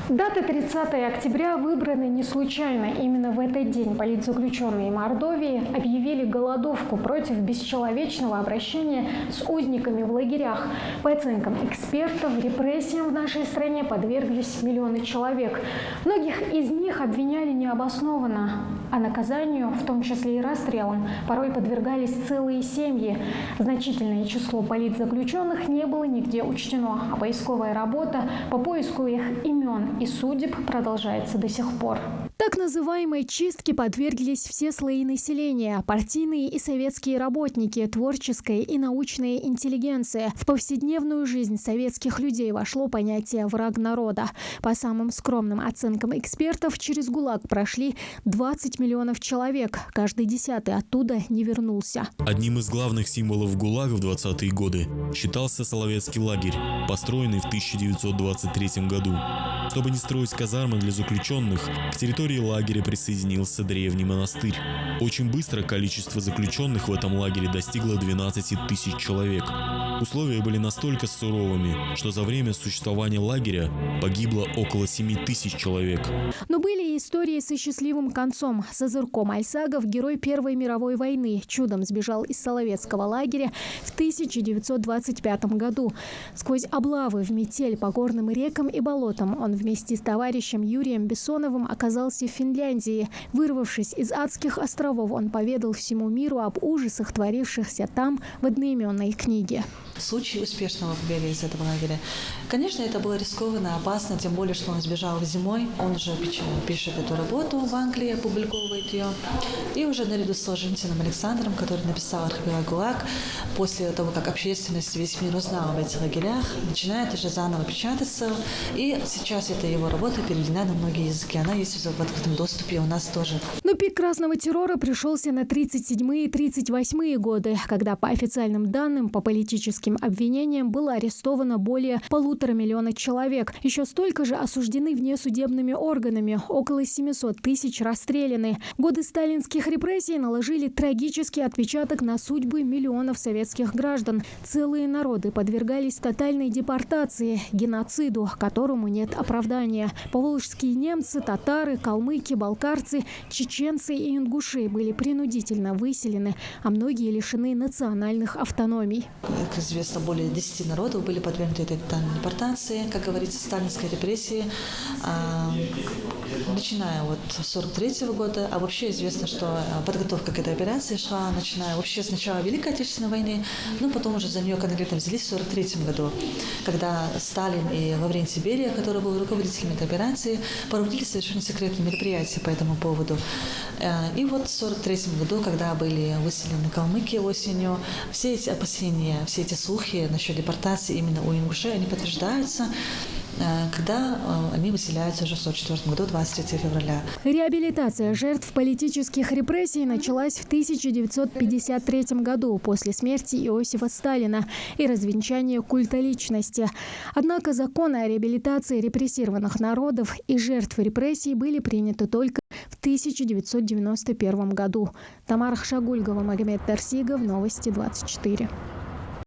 Дата 30 октября выбрана не случайно. Именно в этот день политзаключенные Мордовии объявили голодовку против бесчеловечного обращения с узниками в лагерях. По оценкам экспертов, репрессиям в нашей стране подверглись миллионы человек. Многих из них обвиняли необоснованно, а наказанию, в том числе и расстрелам, порой подвергались целые семьи. Значительное число политзаключенных не было нигде учтено, а поисковая работа по поиску их имен и судеб продолжается до сих пор. Так называемой чистке подверглись все слои населения – партийные и советские работники, творческая и научная интеллигенция. В повседневную жизнь советских людей вошло понятие «враг народа». По самым скромным оценкам экспертов, через ГУЛАГ прошли 20 миллионов человек. Каждый 10-й оттуда не вернулся. Одним из главных символов ГУЛАГа в 20-е годы считался Соловецкий лагерь, построенный в 1923 году. Чтобы не строить казармы для заключенных, к территории лагеря присоединился древний монастырь. Очень быстро количество заключенных в этом лагере достигло 12 тысяч человек. Условия были настолько суровыми, что за время существования лагеря погибло около 7 тысяч человек. Но были и истории со счастливым концом. Сазырком Альсагов, герой Первой мировой войны, чудом сбежал из Соловецкого лагеря в 1925 году. Сквозь облавы в метель по горным рекам и болотам он вместе с товарищем Юрием Бессоновым оказался в Финляндии. Вырвавшись из адских островов, он поведал всему миру об ужасах, творившихся там в одноименной книге. Случай успешного побега из этого лагеря. Конечно, это было рискованно, опасно, тем более, что он сбежал зимой. Он уже пишет эту работу в Англии, опубликовывает ее. И уже наряду с Солженицыным Александром, который написал «Архипелаг ГУЛАГ», после того, как общественность, весь мир узнал об этих лагерях, начинает уже заново печататься. И сейчас эта его работа переведена на многие языки. Она есть в открытом доступе у нас тоже. Но пик красного террора пришелся на 37-е и 38-е годы, когда по официальным данным, по политическим обвинениям было арестовано более 1,5 миллиона человек. Еще столько же осуждены внесудебными органами, около 700 тысяч расстреляны. Годы сталинских репрессий наложили трагический отпечаток на судьбы миллионов советских граждан. Целые народы подвергались тотальной депортации, геноциду, которому нет оправдания. Поволжские немцы, татары, калмыки, балкарцы, чеченцы и ингуши были принудительно выселены, а многие лишены национальных автономий. Как известно, более 10 народов были подвергнуты этой депортации, как говорится, сталинской репрессии, начиная вот с 1943 года. А вообще известно, что подготовка к этой операции шла, начиная вообще с начала Великой Отечественной войны, но потом уже за нее конкретно взялись в 1943 году, когда Сталин и Лаврентий Берия, который был руководителем этой операции, проводили совершенно секретные мероприятия по этому поводу. И вот в 1943 году, когда были выселены калмыки осенью, все эти опасения, все эти слухи насчет депортации именно у ингушей, они подтверждаются, когда они выселяются уже в 1944 году, 23 февраля. Реабилитация жертв политических репрессий началась в 1953 году после смерти Иосифа Сталина и развенчания культа личности. Однако законы о реабилитации репрессированных народов и жертв репрессий были приняты только в 1991 году. Тамара Хшагульгова, Магомед Тарсигов, Новости 24.